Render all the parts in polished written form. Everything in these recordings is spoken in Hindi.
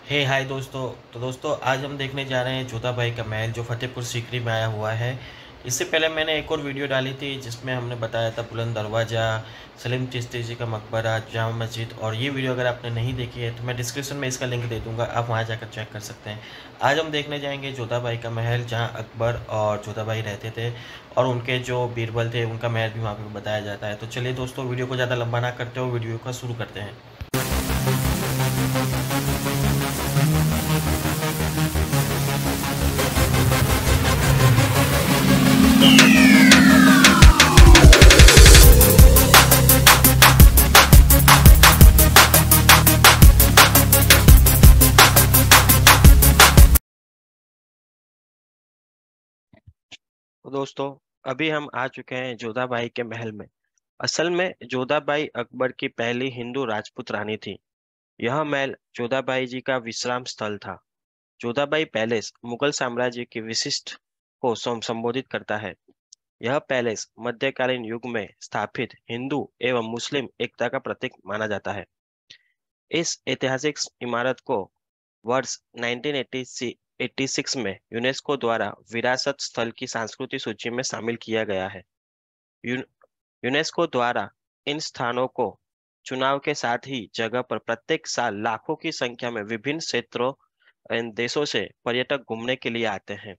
हे हाय दोस्तों। तो दोस्तों आज हम देखने जा रहे हैं जोधा बाई का महल जो फतेहपुर सीकरी में आया हुआ है। इससे पहले मैंने एक और वीडियो डाली थी जिसमें हमने बताया था बुलंद दरवाज़ा, सलीम चिश्ती जी का मकबरा, जामा मस्जिद। और ये वीडियो अगर आपने नहीं देखी है तो मैं डिस्क्रिप्शन में इसका लिंक दे दूंगा, आप वहाँ जाकर चेक कर सकते हैं। आज हम देखने जाएंगे जोधा बाई का महल जहाँ अकबर और जोधा बाई रहते थे और उनके जो बीरबल थे उनका महल भी वहाँ पर बताया जाता है। तो चलिए दोस्तों वीडियो को ज़्यादा लंबा ना करते हुए वीडियो का शुरू करते हैं। तो दोस्तों अभी हम आ चुके हैं जोधा बाई के महल में। असल में जोधा बाई अकबर की पहली हिंदू राजपूत रानी थी। यह महल जोधा बाई जी का विश्राम स्थल था। जोधा बाई पैलेस मुगल साम्राज्य की विशिष्ट को संबोधित करता है। यह पैलेस मध्यकालीन युग में स्थापित हिंदू एवं मुस्लिम एकता का प्रतीक माना जाता है। इस ऐतिहासिक इमारत को वर्ष 1986 में यूनेस्को द्वारा विरासत स्थल की सांस्कृतिक सूची में शामिल किया गया है। यू- यूनेस्को द्वारा इन स्थानों को चुनाव के साथ ही जगह पर प्रत्येक साल लाखों की संख्या में विभिन्न क्षेत्रों एवं देशों से पर्यटक घूमने के लिए आते हैं।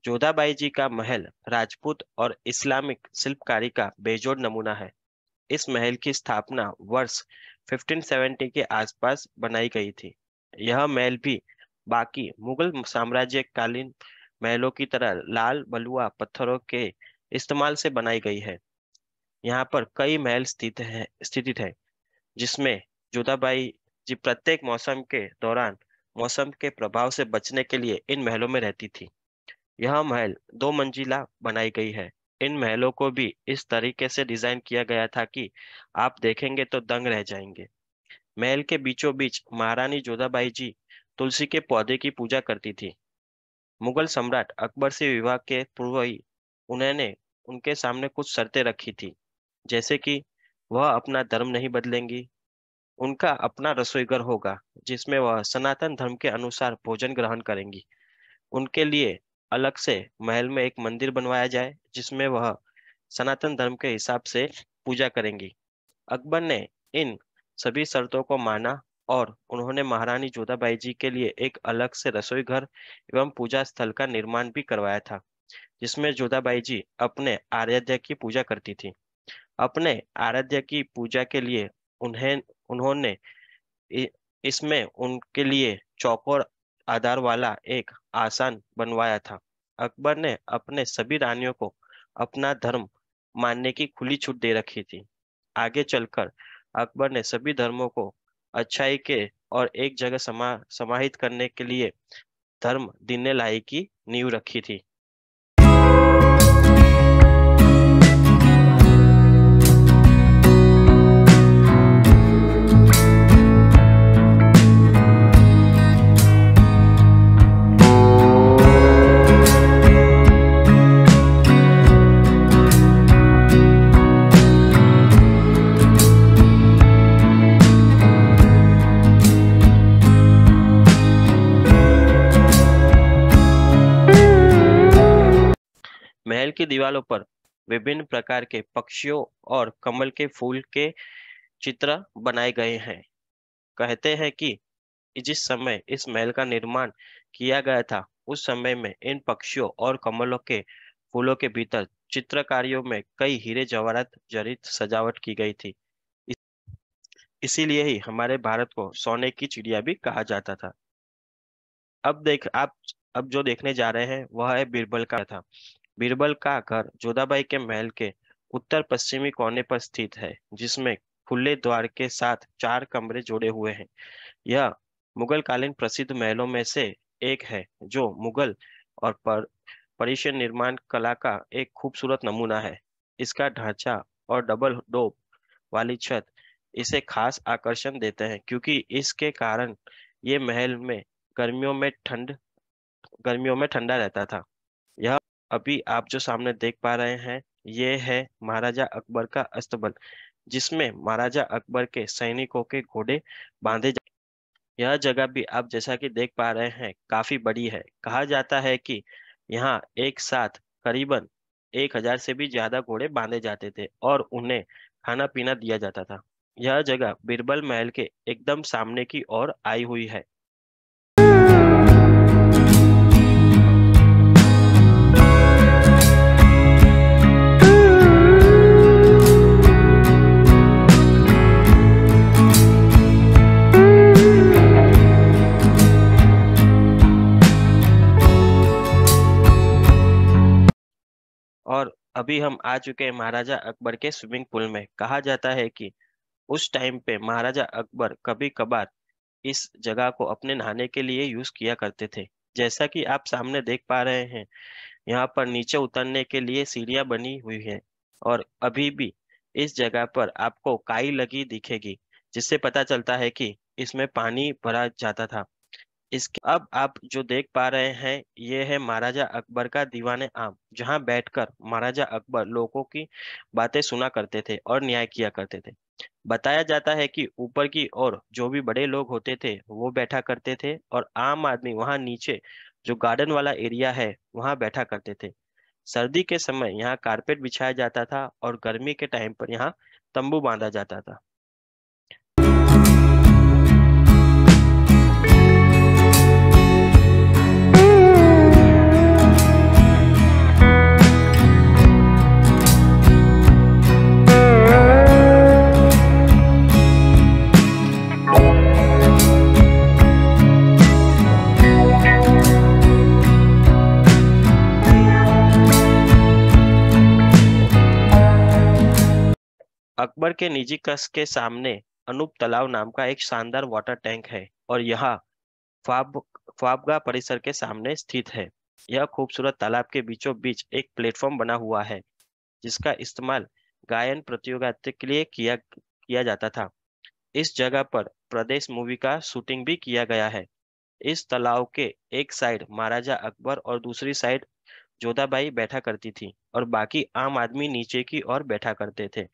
जोधाबाई जी का महल राजपूत और इस्लामिक शिल्पकारी का बेजोड़ नमूना है। इस महल की स्थापना वर्ष 1570 के आसपास बनाई गई थी। यह महल भी बाकी मुगल साम्राज्य कालीन महलों की तरह लाल बलुआ पत्थरों के इस्तेमाल से बनाई गई है। यहाँ पर कई महल स्थित है जिसमें जोधाबाई जी प्रत्येक मौसम के दौरान मौसम के प्रभाव से बचने के लिए इन महलों में रहती थी। यह महल 2 मंजिला बनाई गई है। इन महलों को भी इस तरीके से डिजाइन किया गया था कि आप देखेंगे तो दंग रह जाएंगे। महल के बीचों बीच महारानी जोधाबाई जी तुलसी के पौधे की पूजा करती थी। मुगल सम्राट अकबर से विवाह के पूर्व ही उन्होंने उनके सामने कुछ शर्तें रखी थी, जैसे कि वह अपना धर्म नहीं बदलेंगी, उनका अपना रसोई घर होगा जिसमें वह सनातन धर्म के अनुसार भोजन ग्रहण करेंगी, उनके लिए अलग से महल में एक मंदिर बनवाया जाए जिसमें वह सनातन धर्म के हिसाब से पूजा करेंगी। अकबर ने इन सभी शर्तों को माना और उन्होंने महारानी जोधाबाई जी के लिए एक अलग से रसोई घर एवं पूजा स्थल का निर्माण भी करवाया था, जिसमें जोधाबाई जी अपने आराध्य की पूजा करती थी। अपने आराध्य की पूजा के लिए उन्हें उन्होंने इ- इसमें उनके लिए चौकोर आधार वाला एक आसन बनवाया था। अकबर ने अपने सभी रानियों को अपना धर्म मानने की खुली छूट दे रखी थी। आगे चलकर अकबर ने सभी धर्मों को अच्छाई के और एक जगह समाहित करने के लिए धर्म दीन लाई की नींव रखी थी। महल की दीवारों पर विभिन्न प्रकार के पक्षियों और कमल के फूल के चित्र बनाए गए हैं। कहते हैं कि जिस समय इस महल का निर्माण किया गया था, उस समय में इन पक्षियों और कमलों के फूलों के भीतर चित्रकारियों में कई हीरे जवाहरात जड़ित सजावट की गई थी। इस- इसीलिए ही हमारे भारत को सोने की चिड़िया भी कहा जाता था। अब देख आप अब जो देखने जा रहे हैं वह है बीरबल का था। बीरबल का घर जोधाबाई के महल के उत्तर पश्चिमी कोने पर स्थित है, जिसमें खुले द्वार के साथ 4 कमरे जोड़े हुए हैं। यह मुगल कालीन प्रसिद्ध महलों में से एक है, जो मुगल और पर्शियन निर्माण कला का एक खूबसूरत नमूना है। इसका ढांचा और डबल डोब वाली छत इसे खास आकर्षण देते हैं, क्योंकि इसके कारण ये महल में गर्मियों में ठंड गर्मियों में ठंडा रहता था। यह अभी आप जो सामने देख पा रहे हैं, ये है महाराजा अकबर का अस्तबल, जिसमें महाराजा अकबर के सैनिकों के घोड़े बांधे। यह जगह भी आप जैसा कि देख पा रहे हैं काफी बड़ी है। कहा जाता है कि यहाँ एक साथ करीबन 1,000 से भी ज्यादा घोड़े बांधे जाते थे और उन्हें खाना पीना दिया जाता था। यह जगह बीरबल महल के एकदम सामने की ओर आई हुई है। और अभी हम आ चुके हैं महाराजा अकबर के स्विमिंग पूल में। कहा जाता है कि उस टाइम पे महाराजा अकबर कभी कभार इस जगह को अपने नहाने के लिए यूज किया करते थे। जैसा कि आप सामने देख पा रहे हैं, यहाँ पर नीचे उतरने के लिए सीढ़ियां बनी हुई हैं और अभी भी इस जगह पर आपको काई लगी दिखेगी, जिससे पता चलता है कि इसमें पानी भरा जाता था। इसके अब आप जो देख पा रहे हैं, ये है महाराजा अकबर का दीवाने आम, जहां बैठकर महाराजा अकबर लोगों की बातें सुना करते थे और न्याय किया करते थे। बताया जाता है कि ऊपर की ओर जो भी बड़े लोग होते थे वो बैठा करते थे और आम आदमी वहां नीचे जो गार्डन वाला एरिया है वहां बैठा करते थे। सर्दी के समय यहाँ कारपेट बिछाया जाता था और गर्मी के टाइम पर यहाँ तंबू बांधा जाता था। अकबर के निजी कस्ब के सामने अनूप तालाब नाम का एक शानदार वाटर टैंक है और यह ख्वाब ख्वाबगाह परिसर के सामने स्थित है। यह खूबसूरत तालाब के बीचों बीच एक प्लेटफॉर्म बना हुआ है, जिसका इस्तेमाल गायन प्रतियोगिता के लिए किया जाता था। इस जगह पर प्रदेश मूवी का शूटिंग भी किया गया है। इस तालाब के एक साइड महाराजा अकबर और दूसरी साइड जोधाबाई बैठा करती थी और बाकी आम आदमी नीचे की ओर बैठा करते थे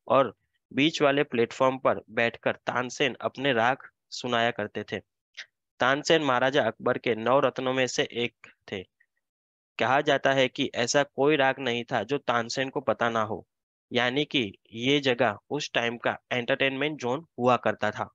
और बीच वाले प्लेटफॉर्म पर बैठकर तानसेन अपने राग सुनाया करते थे। तानसेन महाराजा अकबर के 9 रत्नों में से एक थे। कहा जाता है कि ऐसा कोई राग नहीं था जो तानसेन को पता ना हो, यानी कि ये जगह उस टाइम का एंटरटेनमेंट जोन हुआ करता था।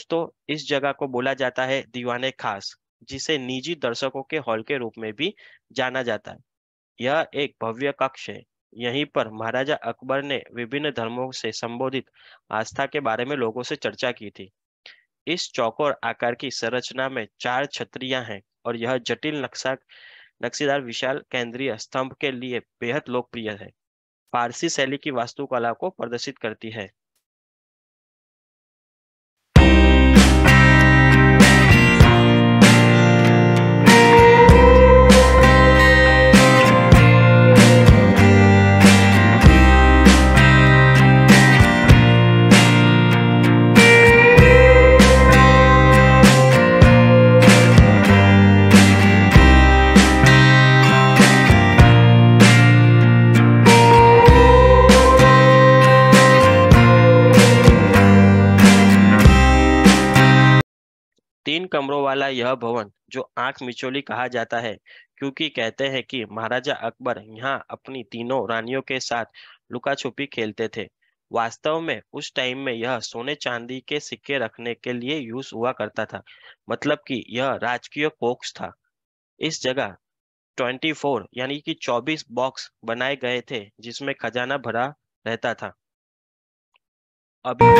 दोस्तों, इस जगह को बोला जाता है दीवाने खास, जिसे निजी दर्शकों के हॉल के रूप में भी जाना जाता है। यह एक भव्य कक्ष है। यहीं पर महाराजा अकबर ने विभिन्न धर्मों से संबोधित आस्था के बारे में लोगों से चर्चा की थी। इस चौकोर आकार की संरचना में 4 छतरियां हैं और यह जटिल नक्शेदार विशाल केंद्रीय स्तंभ के लिए बेहद लोकप्रिय है। फारसी शैली की वास्तुकला को प्रदर्शित करती है। 3 कमरों वाला यह भवन जो आंख मिचौली कहा जाता है, क्योंकि कहते हैं कि महाराजा अकबर यहाँ अपनी तीनों रानियों के साथ लुका छुपी खेलते थे। वास्तव में उस टाइम में यह सोने चांदी के सिक्के रखने के लिए यूज हुआ करता था। मतलब कि यह राजकीय कोष था। इस जगह 24 यानी कि 24 बॉक्स बनाए गए थे जिसमें खजाना भरा रहता था। अभी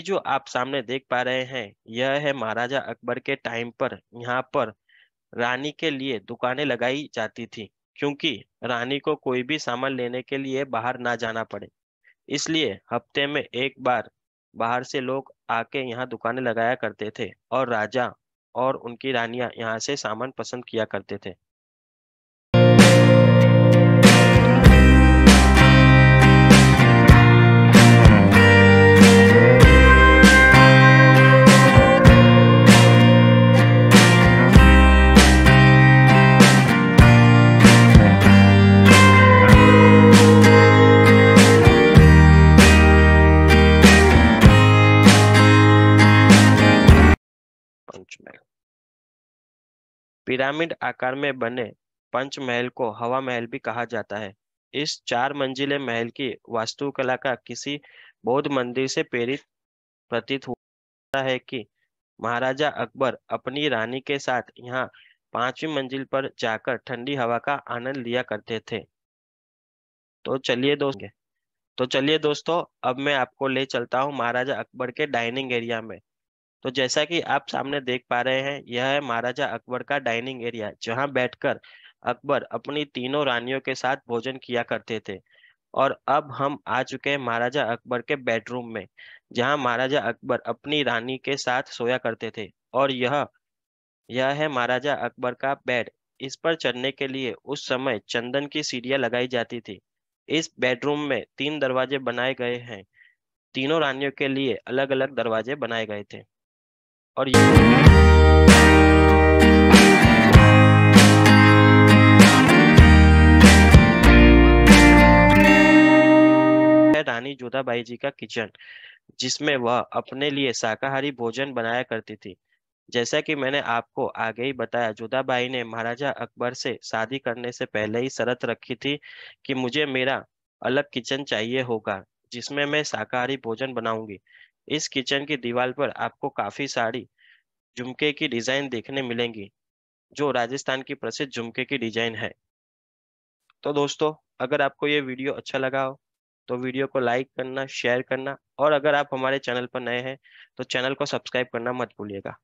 जो आप सामने देख पा रहे हैं, यह है महाराजा अकबर के टाइम पर यहाँ पर रानी के लिए दुकानें लगाई जाती थी, क्योंकि रानी को कोई भी सामान लेने के लिए बाहर ना जाना पड़े। इसलिए हफ्ते में एक बार बाहर से लोग आके यहाँ दुकानें लगाया करते थे और राजा और उनकी रानियां यहाँ से सामान पसंद किया करते थे। पंचमहल पिरामिड आकार में बने पंचमहल को हवा महल भी कहा जाता है। इस 4 मंजिले महल की वास्तुकला का किसी बौद्ध मंदिर से प्रेरित प्रतीत होता है कि महाराजा अकबर अपनी रानी के साथ यहाँ 5वीं मंजिल पर जाकर ठंडी हवा का आनंद लिया करते थे। तो चलिए दोस्त तो चलिए दोस्तों, अब मैं आपको ले चलता हूँ महाराजा अकबर के डाइनिंग एरिया में। तो जैसा कि आप सामने देख पा रहे हैं, यह है महाराजा अकबर का डाइनिंग एरिया, जहां बैठकर अकबर अपनी तीनों रानियों के साथ भोजन किया करते थे। और अब हम आ चुके हैं महाराजा अकबर के बेडरूम में, जहां महाराजा अकबर अपनी रानी के साथ सोया करते थे। और यह है महाराजा अकबर का बेड। इस पर चढ़ने के लिए उस समय चंदन की सीढ़ियां लगाई जाती थी। इस बेडरूम में 3 दरवाजे बनाए गए हैं। तीनों रानियों के लिए अलग अलग दरवाजे बनाए गए थे। और रानी जोधाबाई जी का किचन, जिसमें वह अपने लिए शाकाहारी भोजन बनाया करती थी। जैसा कि मैंने आपको आगे ही बताया, जोधाबाई ने महाराजा अकबर से शादी करने से पहले ही शर्त रखी थी कि मुझे मेरा अलग किचन चाहिए होगा, जिसमें मैं शाकाहारी भोजन बनाऊंगी। इस किचन की दीवार पर आपको काफी सारी झुमके की डिजाइन देखने मिलेंगी, जो राजस्थान की प्रसिद्ध झुमके की डिजाइन है। तो दोस्तों, अगर आपको ये वीडियो अच्छा लगा हो तो वीडियो को लाइक करना, शेयर करना, और अगर आप हमारे चैनल पर नए हैं तो चैनल को सब्सक्राइब करना मत भूलिएगा।